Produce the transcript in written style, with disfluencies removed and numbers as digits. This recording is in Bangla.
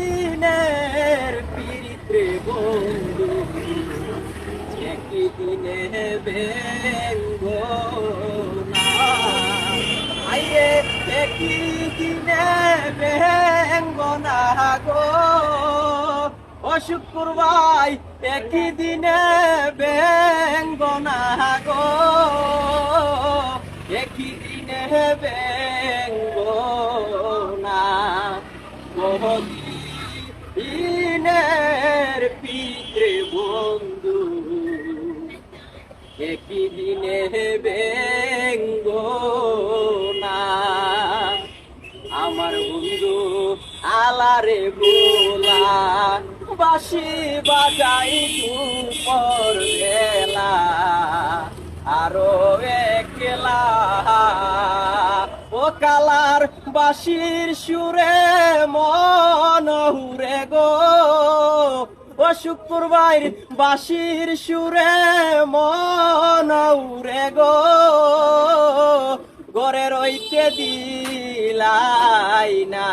বহুদিনের পিরিত্রে বন্ধু একই দিনে বেঙ্গ না আইরে একই দিনে বেঙ্গ না গো ও শুক্রবার একই দিনে বেঙ্গ না গো একই দিনে বেঙ্গ না বহুদিনের পিত্রে বন্ধু একই দিনে বেঙ্গ না আমার বন্ধু আলারে বোলা বাঁশি বাজাই দুপর বেলা আরো একলা ও কালার বাঁশির সুরে মন হুরে গো ও শুক্রবার বাঁশির সুরে মন উরে গো ঘরে রইতে দিলাই না।